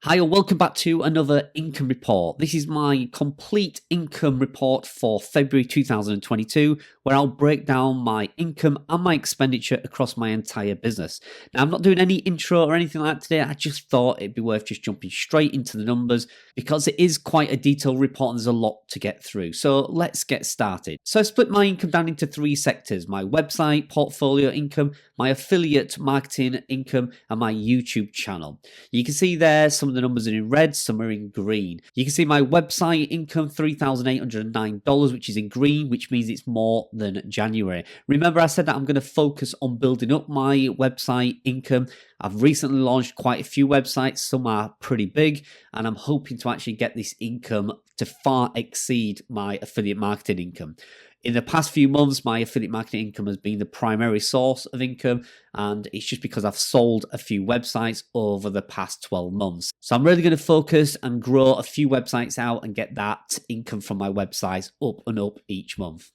Hi and welcome back to another income report. This is my complete income report for February 2022, where I'll break down my income and my expenditure across my entire business. Now, I'm not doing any intro or anything like that today. I just thought it'd be worth just jumping straight into the numbers because it is quite a detailed report and there's a lot to get through. So let's get started. So I split my income down into three sectors: my website, portfolio income, my affiliate marketing income, and my YouTube channel. You can see there some of the numbers are in red, some are in green. You can see my website income, $3,809, which is in green, which means it's more than January. Remember, I said that I'm going to focus on building up my website income. I've recently launched quite a few websites. Some are pretty big, and I'm hoping to actually get this income to far exceed my affiliate marketing income. In the past few months, my affiliate marketing income has been the primary source of income, and it's just because I've sold a few websites over the past 12 months. So I'm really going to focus and grow a few websites out and get that income from my websites up and up each month.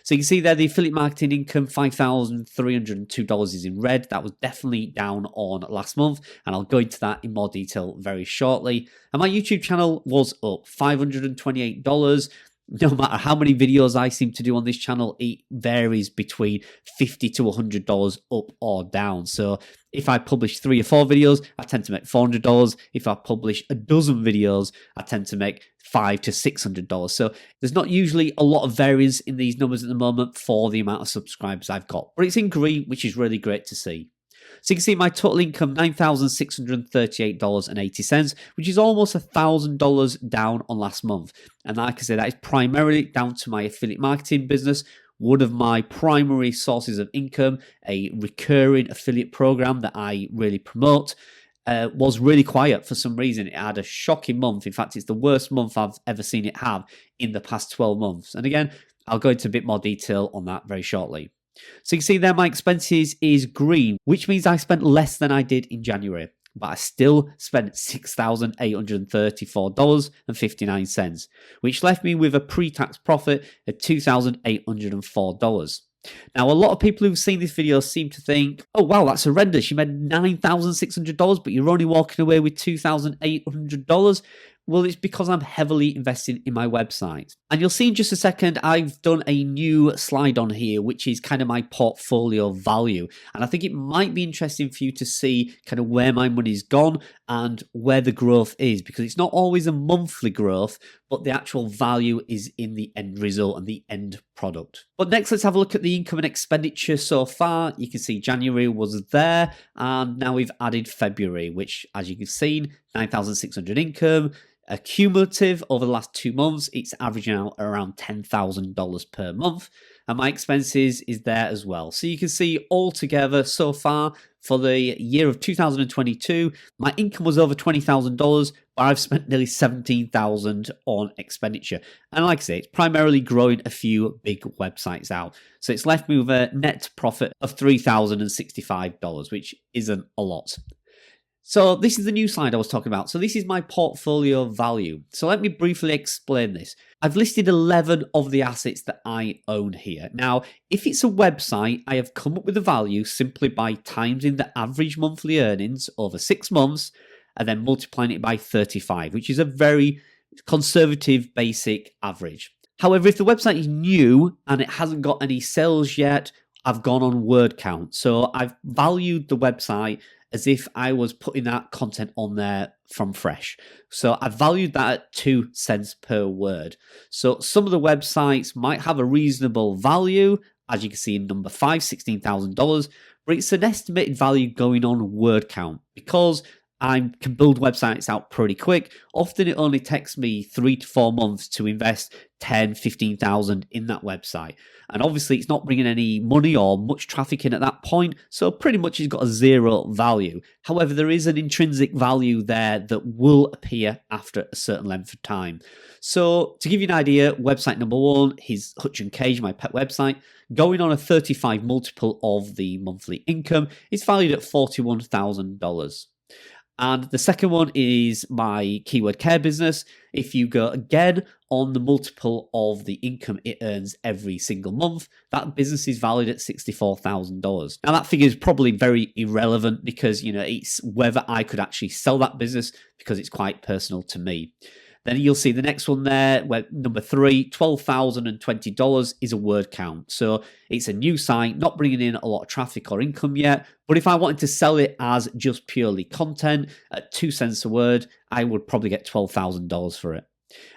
So you can see there the affiliate marketing income, $5,302 is in red. That was definitely down on last month, and I'll go into that in more detail very shortly. And my YouTube channel was up $528. No matter how many videos I seem to do on this channel, it varies between $50 to $100 up or down. So if I publish 3 or 4 videos, I tend to make $400. If I publish a dozen videos, I tend to make $500 to $600. So there's not usually a lot of variance in these numbers at the moment for the amount of subscribers I've got. But it's in green, which is really great to see. So you can see my total income, $9,638.80, which is almost $1,000 down on last month. And like I say, that is primarily down to my affiliate marketing business, one of my primary sources of income, a recurring affiliate program that I really promote. Was really quiet for some reason. It had a shocking month. In fact, it's the worst month I've ever seen it have in the past 12 months. And again, I'll go into a bit more detail on that very shortly. So you can see there my expenses is green, which means I spent less than I did in January, but I still spent $6,834.59, which left me with a pre-tax profit of $2,804. Now, a lot of people who've seen this video seem to think, oh, wow, that's horrendous. You made $9,600, but you're only walking away with $2,800. Well, it's because I'm heavily investing in my website. And you'll see in just a second, I've done a new slide on here, which is kind of my portfolio value. And I think it might be interesting for you to see kind of where my money's gone and where the growth is, because it's not always a monthly growth, but the actual value is in the end result and the end product. But next, let's have a look at the income and expenditure so far. You can see January was there, and now we've added February, which, as you can see, 9,600 income. Cumulative over the last 2 months, it's averaging out around $10,000 per month. And my expenses is there as well. So you can see altogether so far for the year of 2022, my income was over $20,000, but I've spent nearly $17,000 on expenditure. And like I say, it's primarily growing a few big websites out. So it's left me with a net profit of $3,065, which isn't a lot. So this is the new slide I was talking about. So this is my portfolio value. So let me briefly explain this. I've listed 11 of the assets that I own here. Now, if it's a website, I have come up with a value simply by timesing the average monthly earnings over 6 months and then multiplying it by 35, which is a very conservative basic average. However, if the website is new and it hasn't got any sales yet, I've gone on word count. So I've valued the website as if I was putting that content on there from fresh. So I valued that at 2 cents per word. So some of the websites might have a reasonable value, as you can see in number 5, $16,000, but it's an estimated value going on word count because I can build websites out pretty quick. Often it only takes me 3 to 4 months to invest 10, 15,000 in that website. And obviously it's not bringing any money or much traffic in at that point. So pretty much it's got a 0 value. However, there is an intrinsic value there that will appear after a certain length of time. So to give you an idea, website number 1 is Hutch and Cage, my pet website. Going on a 35 multiple of the monthly income, it's valued at $41,000. And the second one is my keyword care business. If you go again on the multiple of the income it earns every single month, that business is valued at $64,000. Now that figure is probably very irrelevant because, it's whether I could actually sell that business because it's quite personal to me. Then you'll see the next one there, where number 3, $12,020 is a word count. So it's a new site, not bringing in a lot of traffic or income yet. But if I wanted to sell it as just purely content at 2 cents a word, I would probably get $12,000 for it.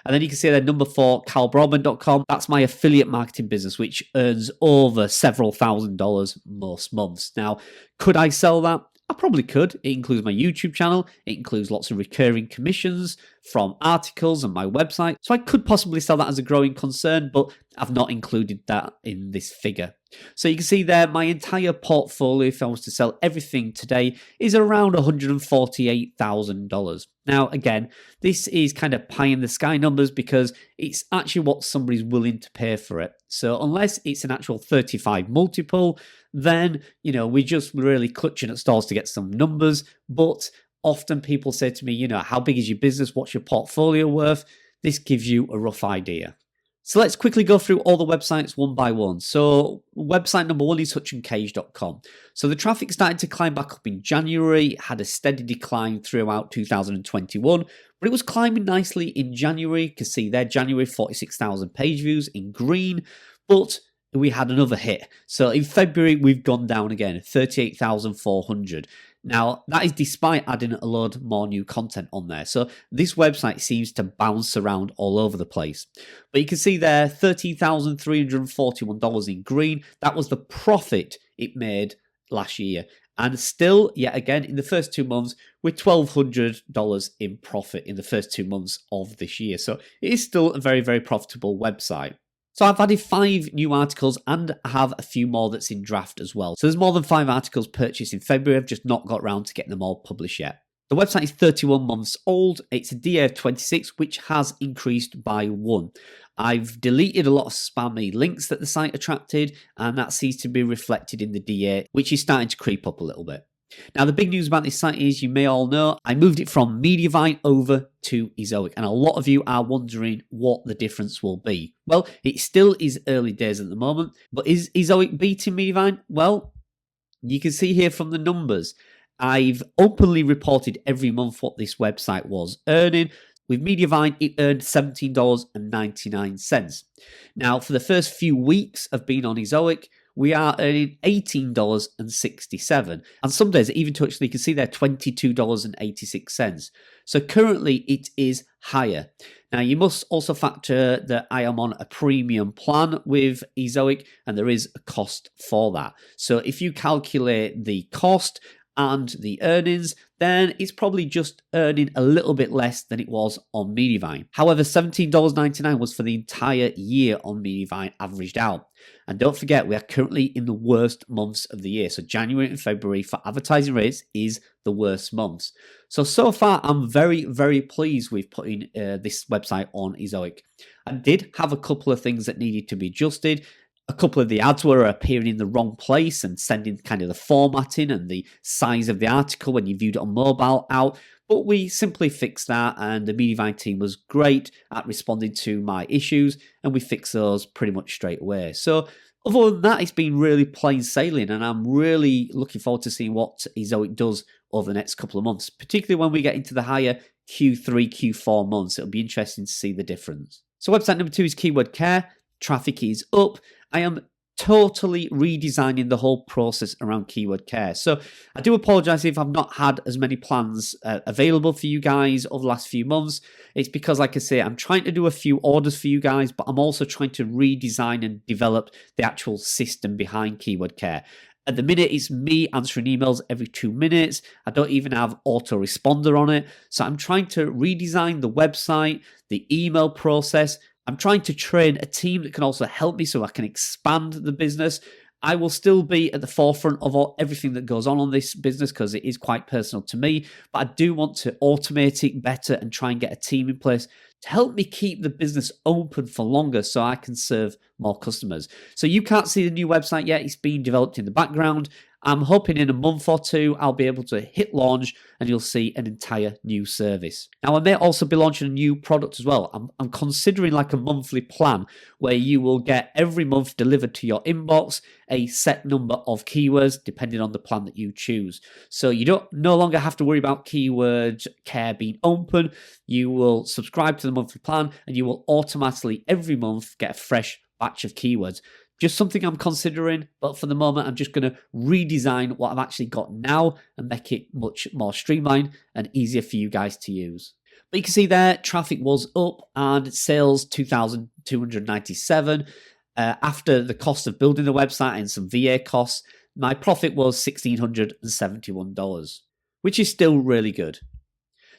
And then you can see there, number 4, carlbroadman.com. That's my affiliate marketing business, which earns over several $1,000s most months. Now, could I sell that? I probably could. It includes my YouTube channel. It includes lots of recurring commissions from articles and my website. So I could possibly sell that as a growing concern, but I've not included that in this figure. So you can see there, my entire portfolio, if I was to sell everything today, is around $148,000. Now, again, this is kind of pie in the sky numbers because it's actually what somebody's willing to pay for it. So unless it's an actual 35 multiple, then, we're just really clutching at straws to get some numbers. But often people say to me, how big is your business? What's your portfolio worth? This gives you a rough idea. So let's quickly go through all the websites one by one. So website number 1 is hutchandcage.com. So the traffic started to climb back up in January. It had a steady decline throughout 2021, but it was climbing nicely in January. You can see there, January, 46,000 page views in green, but we had another hit. So in February, we've gone down again, 38,400. Now, that is despite adding a load more new content on there. So this website seems to bounce around all over the place. But you can see there, $13,341 in green. That was the profit it made last year. And still, yet again, in the first 2 months, we're $1,200 in profit in the first 2 months of this year. So it is still a very, very profitable website. So I've added 5 new articles and I have a few more that's in draft as well. So there's more than 5 articles purchased in February. I've just not got around to getting them all published yet. The website is 31 months old. It's a DA of 26, which has increased by 1. I've deleted a lot of spammy links that the site attracted, and that seems to be reflected in the DA, which is starting to creep up a little bit. Now, the big news about this site is, you may all know, I moved it from Mediavine over to Ezoic, and a lot of you are wondering what the difference will be. Well, it still is early days at the moment, but is Ezoic beating Mediavine? Well, you can see here from the numbers, I've openly reported every month what this website was earning. With Mediavine, it earned $17.99. Now, for the first few weeks of being on Ezoic, we are earning $18.67. And some days it even touched, you can see there, $22.86. So currently it is higher. Now, you must also factor that I am on a premium plan with Ezoic, and there is a cost for that. So if you calculate the cost and the earnings, then it's probably just earning a little bit less than it was on Mediavine. However, $17.99 was for the entire year on Mediavine, averaged out. And don't forget, we are currently in the worst months of the year. So January and February for advertising rates is the worst months. So far, I'm very, very pleased with putting this website on Ezoic. I did have a couple of things that needed to be adjusted. A couple of the ads were appearing in the wrong place and sending kind of the formatting and the size of the article when you viewed it on mobile out. But we simply fixed that, and the Mediavine team was great at responding to my issues, and we fixed those pretty much straight away. So other than that, it's been really plain sailing, and I'm really looking forward to seeing what Ezoic does over the next couple of months, particularly when we get into the higher Q3, Q4 months. It'll be interesting to see the difference. So website number 2 is Keyword Care. Traffic is up. I am totally redesigning the whole process around Keyword Care. So I do apologize if I've not had as many plans available for you guys over the last few months. It's because, like I say, I'm trying to do a few orders for you guys, but I'm also trying to redesign and develop the actual system behind Keyword Care. At the minute, it's me answering emails every 2 minutes. I don't even have autoresponder on it. So I'm trying to redesign the website, the email process. I'm trying to train a team that can also help me so I can expand the business. I will still be at the forefront of everything that goes on this business because it is quite personal to me, but I do want to automate it better and try and get a team in place to help me keep the business open for longer so I can serve more customers. So you can't see the new website yet. It's being developed in the background. I'm hoping in a month or two, I'll be able to hit launch and you'll see an entire new service. Now, I may also be launching a new product as well. I'm considering like a monthly plan where you will get every month delivered to your inbox a set number of keywords depending on the plan that you choose. So you don't no longer have to worry about keyword care being open. You will subscribe to the monthly plan and you will automatically every month get a fresh batch of keywords. Just something I'm considering, but for the moment, I'm just going to redesign what I've actually got now and make it much more streamlined and easier for you guys to use. But you can see there, traffic was up and sales 2,297. After the cost of building the website and some VA costs, my profit was $1,671, which is still really good.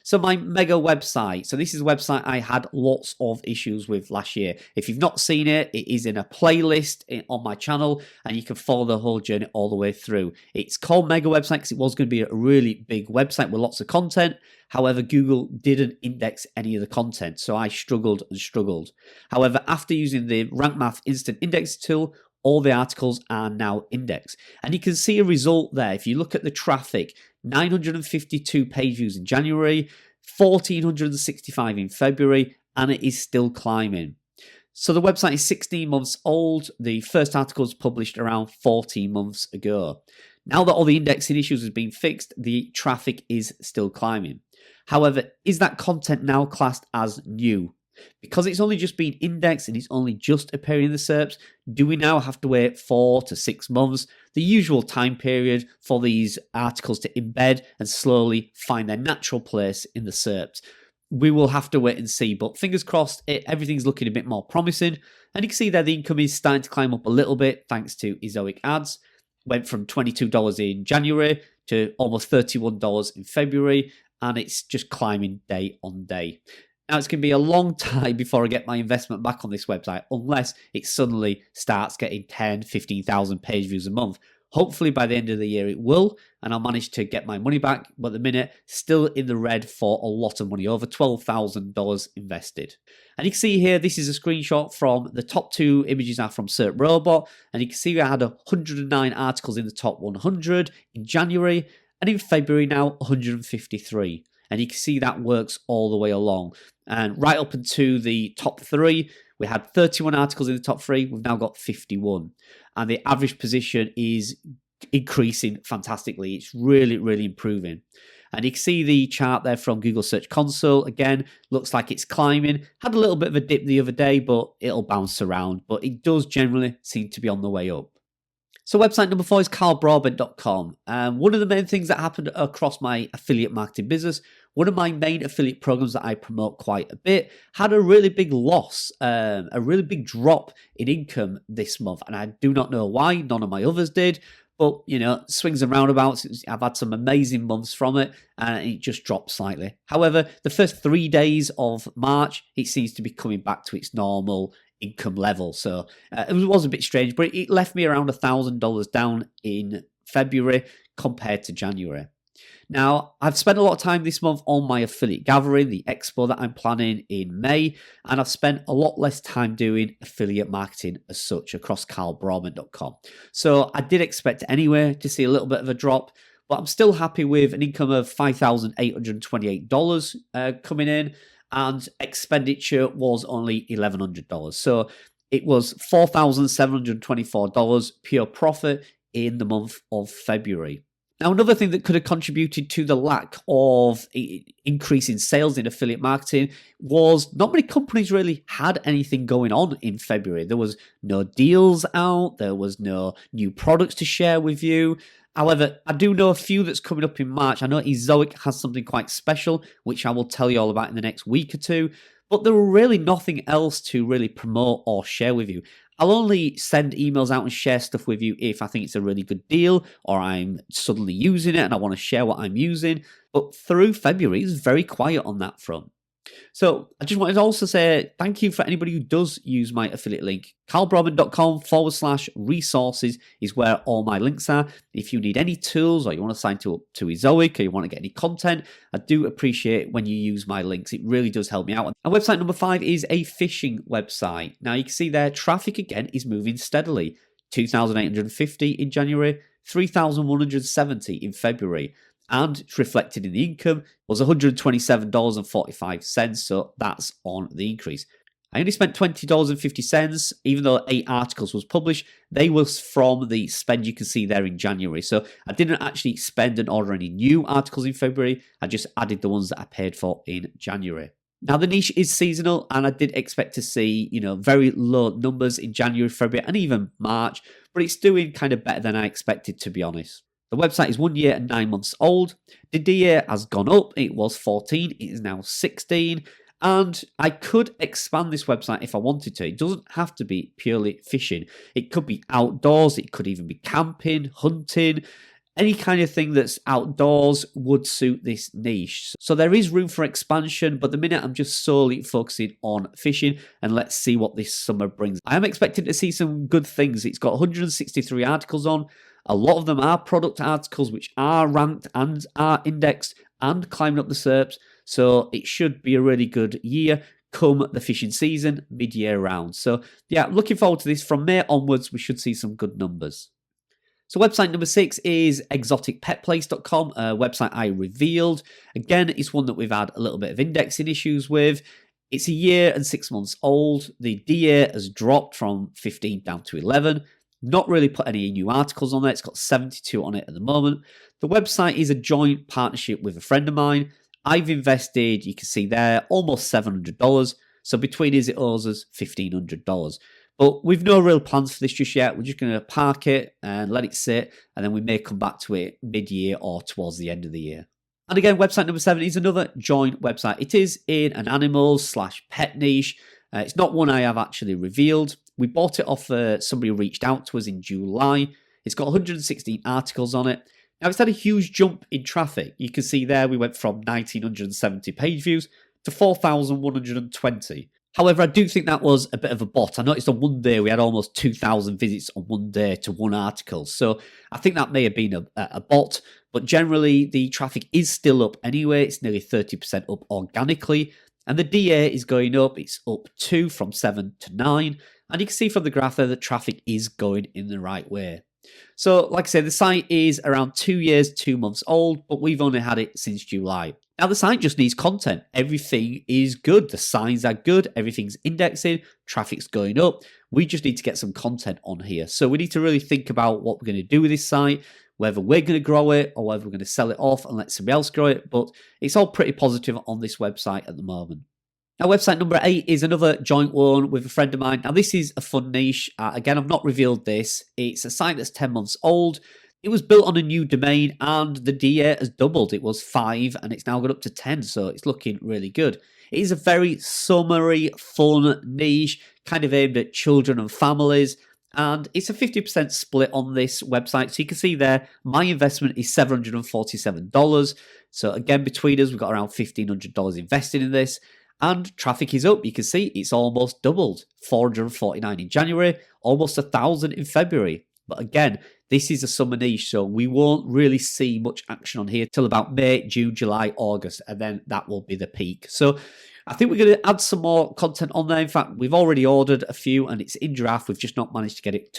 So my mega website. So this is a website I had lots of issues with last year. If you've not seen it, it is in a playlist on my channel and you can follow the whole journey all the way through. It's called Mega Website because it was going to be a really big website with lots of content. However, Google didn't index any of the content, so I struggled and struggled. However, after using the Rank Math Instant Index tool, all the articles are now indexed. And you can see a result there. If you look at the traffic, 952 page views in January, 1,465 in February, and it is still climbing. So the website is 16 months old. The first article was published around 14 months ago. Now that all the indexing issues have been fixed, the traffic is still climbing. However, is that content now classed as new? Because it's only just been indexed and it's only just appearing in the SERPs, do we now have to wait 4 to 6 months, the usual time period for these articles to embed and slowly find their natural place in the SERPs? We will have to wait and see, but fingers crossed, everything's looking a bit more promising. And you can see there the income is starting to climb up a little bit thanks to Ezoic ads. Went from $22 in January to almost $31 in February, and it's just climbing day on day. Now, it's going to be a long time before I get my investment back on this website, unless it suddenly starts getting 10, 15,000 page views a month. Hopefully, by the end of the year, it will, and I'll manage to get my money back. But at the minute, still in the red for a lot of money, over $12,000 invested. And you can see here, this is a screenshot from the top 2 images are from SERP Robot. And you can see I had 109 articles in the top 100 in January, and in February now, 153. And you can see that works all the way along. And right up into the top 3, we had 31 articles in the top 3. We've now got 51. And the average position is increasing fantastically. It's really, really improving. And you can see the chart there from Google Search Console. Again, looks like it's climbing. Had a little bit of a dip the other day, but it'll bounce around. But it does generally seem to be on the way up. So website number 4 is carlbroadbent.com. One of the main things that happened across my affiliate marketing business, one of my main affiliate programs that I promote quite a bit, had a really big loss, a really big drop in income this month. And I do not know why, none of my others did. But, you know, swings and roundabouts, I've had some amazing months from it, and it just dropped slightly. However, the first 3 days of March, it seems to be coming back to its normal income level. So it was a bit strange, but it left me around $1,000 down in February compared to January. Now, I've spent a lot of time this month on my affiliate gathering, the expo that I'm planning in May, and I've spent a lot less time doing affiliate marketing as such across carlbroadbent.com. So I did expect anyway to see a little bit of a drop, but I'm still happy with an income of $5,828 coming in, and expenditure was only $1,100. So it was $4,724 pure profit in the month of February. Now, another thing that could have contributed to the lack of increase in sales in affiliate marketing was not many companies really had anything going on in February. There was no deals out. There was no new products to share with you. However, I do know a few that's coming up in March. I know Ezoic has something quite special, which I will tell you all about in the next week or two. But there were really nothing else to really promote or share with you. I'll only send emails out and share stuff with you if I think it's a really good deal or I'm suddenly using it and I want to share what I'm using. But through February, it's very quiet on that front. So I just wanted to also say thank you for anybody who does use my affiliate link. carlbroadbent.com/resources is where all my links are. If you need any tools or you want to sign to Ezoic or you want to get any content, I do appreciate when you use my links. It really does help me out. And website number 5 is a phishing website. Now you can see there traffic again is moving steadily. 2,850 in January, $3,170 in February. And it's reflected in the income was $127.45. So that's on the increase. I only spent $20.50, even though 8 articles was published. They was from the spend you can see there in January. So I didn't actually spend and order any new articles in February. I just added the ones that I paid for in January. Now, the niche is seasonal, and I did expect to see, very low numbers in January, February, and even March, but it's doing kind of better than I expected, to be honest. The website is 1 year and 9 months old. The DA has gone up. It was 14. It is now 16. And I could expand this website if I wanted to. It doesn't have to be purely fishing. It could be outdoors. It could even be camping, hunting. Any kind of thing that's outdoors would suit this niche. So there is room for expansion, but the minute I'm just solely focusing on fishing, and let's see what this summer brings. I am expecting to see some good things. It's got 163 articles on. A lot of them are product articles which are ranked and are indexed and climbing up the SERPs. So it should be a really good year come the fishing season, mid-year round. So yeah, looking forward to this. From May onwards, we should see some good numbers. So website number 6 is exoticpetplace.com, a website I revealed. Again, it's one that we've had a little bit of indexing issues with. It's a year and 6 months old. The DA has dropped from 15 down to 11. Not really put any new articles on there. It's got 72 on it at the moment. The website is a joint partnership with a friend of mine. I've invested, you can see there, almost $700. So between us, it owes us $1,500. But we've no real plans for this just yet. We're just going to park it and let it sit, and then we may come back to it mid-year or towards the end of the year. And again, website number 7 is another joint website. It is in an animals/pet niche. It's not one I have actually revealed. We bought it off somebody who reached out to us in July. It's got 116 articles on it. Now, it's had a huge jump in traffic. You can see there we went from 1,970 page views to 4,120. However, I do think that was a bit of a bot. I noticed on one day we had almost 2,000 visits on one day to one article. So I think that may have been a bot. But generally, the traffic is still up anyway. It's nearly 30% up organically. And the DA is going up. It's up 2 from 7 to 9. And you can see from the graph there that traffic is going in the right way. So, like I said, the site is around 2 years, 2 months old, but we've only had it since July. Now, the site just needs content. Everything is good. The signs are good. Everything's indexing. Traffic's going up. We just need to get some content on here. So we need to really think about what we're going to do with this site, whether we're going to grow it or whether we're going to sell it off and let somebody else grow it. But it's all pretty positive on this website at the moment. Now, website number 8 is another joint one with a friend of mine. Now, this is a fun niche. Again, I've not revealed this. It's a site that's 10 months old. It was built on a new domain and the DA has doubled. It was 5 and it's now got up to 10, so it's looking really good. It is a very summery, fun niche, kind of aimed at children and families. And it's a 50% split on this website. So you can see there, my investment is $747. So again, between us, we've got around $1,500 invested in this. And traffic is up. You can see it's almost doubled. 449 in January, almost 1,000 in February. But again, this is a summer niche, so we won't really see much action on here till about May, June, July, August, and then that will be the peak. So I think we're going to add some more content on there. In fact, we've already ordered a few and it's in draft. We've just not managed to get it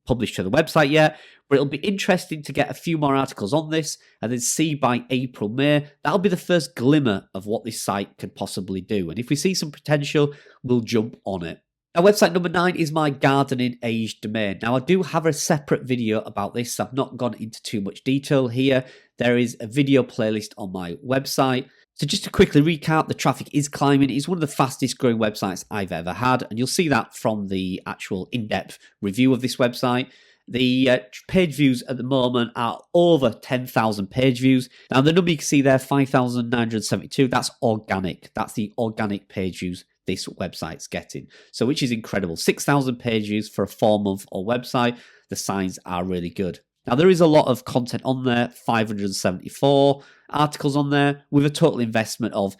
published to the website yet. But it'll be interesting to get a few more articles on this and then see by April, May. That'll be the first glimmer of what this site could possibly do. And if we see some potential, we'll jump on it. Now, website number 9 is my gardening age domain. Now, I do have a separate video about this. I've not gone into too much detail here. There is a video playlist on my website. So just to quickly recap, the traffic is climbing. It's one of the fastest growing websites I've ever had. And you'll see that from the actual in-depth review of this website. The page views at the moment are over 10,000 page views. Now, the number you can see there, 5,972, that's organic. That's the organic page views this website's getting. So, which is incredible. 6,000 page views for a 4-month-old website. The signs are really good. Now, there is a lot of content on there, 574 articles on there with a total investment of,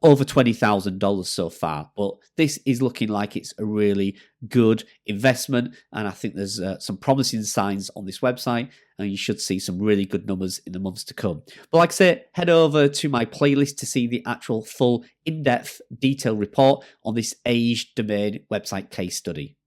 over $20,000 so far. But this is looking like it's a really good investment. And I think there's some promising signs on this website. And you should see some really good numbers in the months to come. But like I say, head over to my playlist to see the actual full in-depth detailed report on this age domain website case study.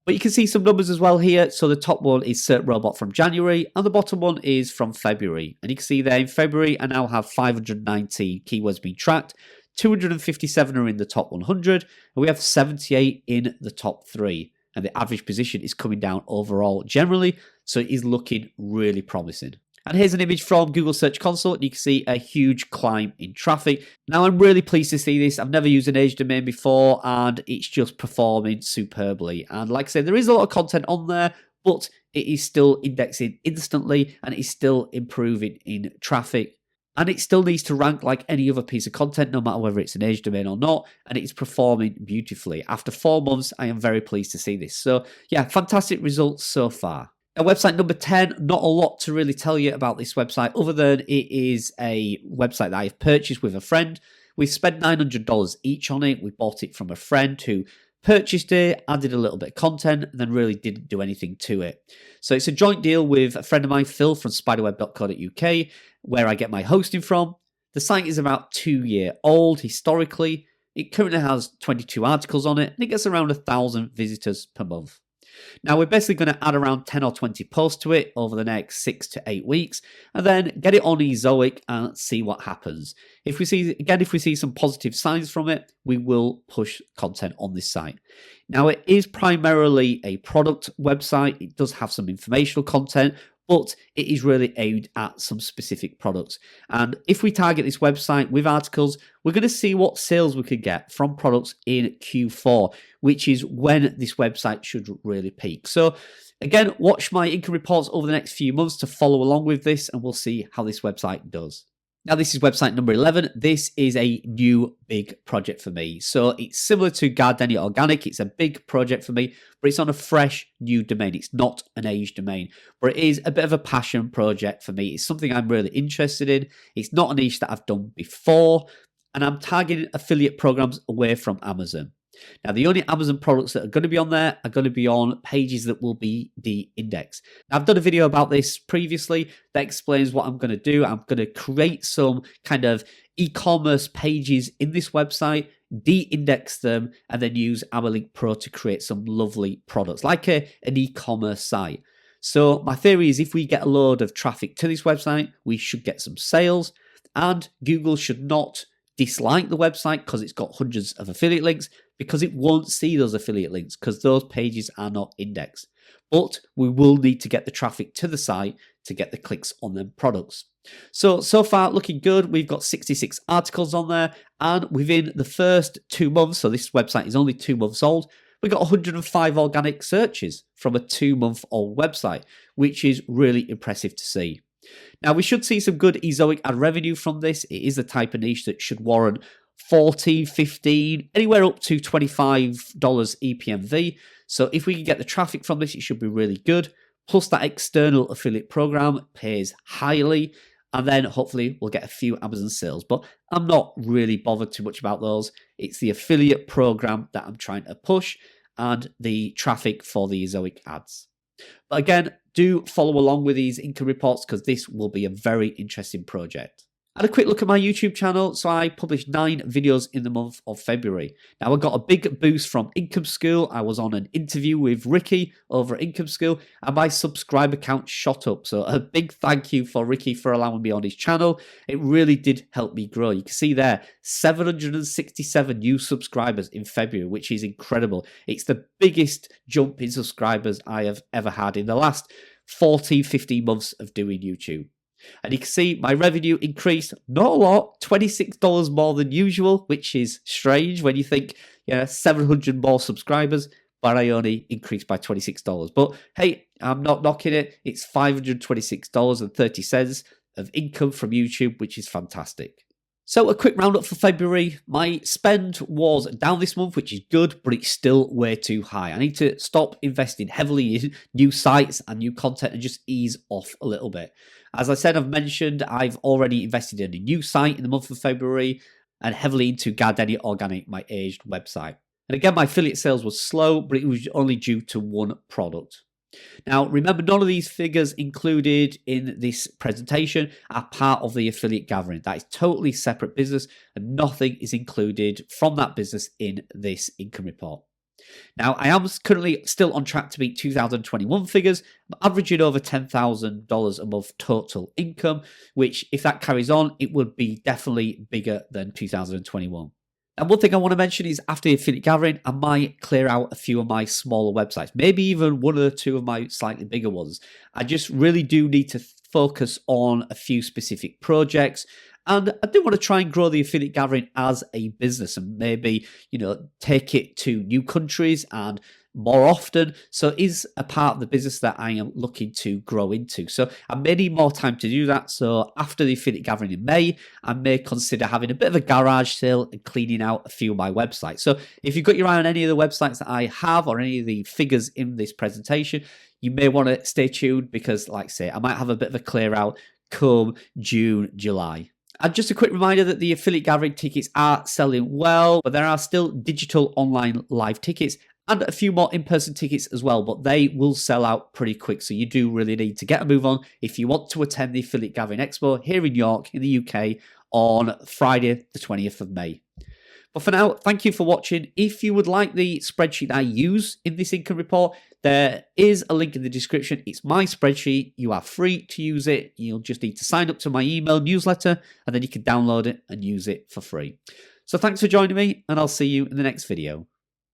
But you can see some numbers as well here. So the top one is Cert Robot from January, and the bottom one is from February. And you can see there in February, I now have 519 keywords being tracked. 257 are in the top 100, and we have 78 in the top 3. And the average position is coming down overall generally, so it is looking really promising. And here's an image from Google Search Console, and you can see a huge climb in traffic. Now, I'm really pleased to see this. I've never used an age domain before, and it's just performing superbly. And like I said, there is a lot of content on there, but it is still indexing instantly, and it is still improving in traffic. And it still needs to rank like any other piece of content, no matter whether it's an age domain or not, and it's performing beautifully. After 4 months, I am very pleased to see this. So yeah, fantastic results so far. Now, website number 10, not a lot to really tell you about this website other than it is a website that I've purchased with a friend. We've spent $900 each on it. We bought it from a friend who purchased it, added a little bit of content, and then really didn't do anything to it. So it's a joint deal with a friend of mine, Phil, from spiderweb.co.uk, where I get my hosting from. The site is about 2 years old historically. It currently has 22 articles on it, and it gets around 1,000 visitors per month. Now, we're basically going to add around 10 or 20 posts to it over the next 6 to 8 weeks, and then get it on eZoic and see what happens. If we see some positive signs from it, we will push content on this site. Now, it is primarily a product website. It does have some informational content, but it is really aimed at some specific products. And if we target this website with articles, we're going to see what sales we could get from products in Q4, which is when this website should really peak. So again, watch my income reports over the next few months to follow along with this, and we'll see how this website does. Now, this is website number 11. This is a new big project for me. So it's similar to Gardenia Organic. It's a big project for me, but it's on a fresh new domain. It's not an age domain, but it is a bit of a passion project for me. It's something I'm really interested in. It's not a niche that I've done before, and I'm targeting affiliate programs away from Amazon. Now, the only Amazon products that are going to be on there are going to be on pages that will be de-indexed. Now, I've done a video about this previously that explains what I'm going to do. I'm going to create some kind of e-commerce pages in this website, de-index them, and then use Amalink Pro to create some lovely products, like an e-commerce site. So my theory is if we get a load of traffic to this website, we should get some sales, and Google should not dislike the website because it's got hundreds of affiliate links, because it won't see those affiliate links because those pages are not indexed. But we will need to get the traffic to the site to get the clicks on them products. So far looking good. We've got 66 articles on there, and within the first 2 months, so this website is only 2 months old, we got 105 organic searches from a 2-month-old website, which is really impressive to see. Now, we should see some good eZoic ad revenue from this. It is the type of niche that should warrant 14, 15, anywhere up to $25 EPMV. So if we can get the traffic from this, it should be really good. Plus that external affiliate program pays highly, and then hopefully we'll get a few Amazon sales. But I'm not really bothered too much about those. It's the affiliate program that I'm trying to push and the traffic for the eZoic ads. But again, do follow along with these income reports because this will be a very interesting project. I had a quick look at my YouTube channel. So I published 9 videos in the month of February. Now, I got a big boost from Income School. I was on an interview with Ricky over at Income School, and my subscriber count shot up. So a big thank you for Ricky for allowing me on his channel. It really did help me grow. You can see there, 767 new subscribers in February, which is incredible. It's the biggest jump in subscribers I have ever had in the last 14, 15 months of doing YouTube. And you can see my revenue increased, not a lot, $26 more than usual, which is strange when you think, 700 more subscribers, but I only increased by $26. But hey, I'm not knocking it. It's $526.30 of income from YouTube, which is fantastic. So a quick roundup for February. My spend was down this month, which is good, but it's still way too high. I need to stop investing heavily in new sites and new content and just ease off a little bit. As I said, I've mentioned, I've already invested in a new site in the month of February and heavily into Gardenia Organic, my aged website. And again, my affiliate sales was slow, but it was only due to one product. Now, remember, none of these figures included in this presentation are part of the affiliate gathering. That is totally separate business, and nothing is included from that business in this income report. Now, I am currently still on track to beat 2021 figures. I'm averaging over $10,000 a month total income, which, if that carries on, it would be definitely bigger than 2021. And one thing I want to mention is after the affiliate gathering, I might clear out a few of my smaller websites, maybe even one or two of my slightly bigger ones. I just really do need to focus on a few specific projects. And I do want to try and grow the affiliate gathering as a business and maybe, take it to new countries and more often. So it is a part of the business that I am looking to grow into. So I may need more time to do that. So after the affiliate gathering in May, I may consider having a bit of a garage sale and cleaning out a few of my websites. So if you've got your eye on any of the websites that I have or any of the figures in this presentation, you may want to stay tuned because, like I say, I might have a bit of a clear out come June, July. And just a quick reminder that the affiliate gathering tickets are selling well, but there are still digital online live tickets and a few more in-person tickets as well, but they will sell out pretty quick. So you do really need to get a move on if you want to attend the Affiliate Gathering Expo here in York in the UK on Friday, the 20th of May. But for now, thank you for watching. If you would like the spreadsheet I use in this income report, there is a link in the description. It's my spreadsheet. You are free to use it. You'll just need to sign up to my email newsletter, and then you can download it and use it for free. So thanks for joining me, and I'll see you in the next video.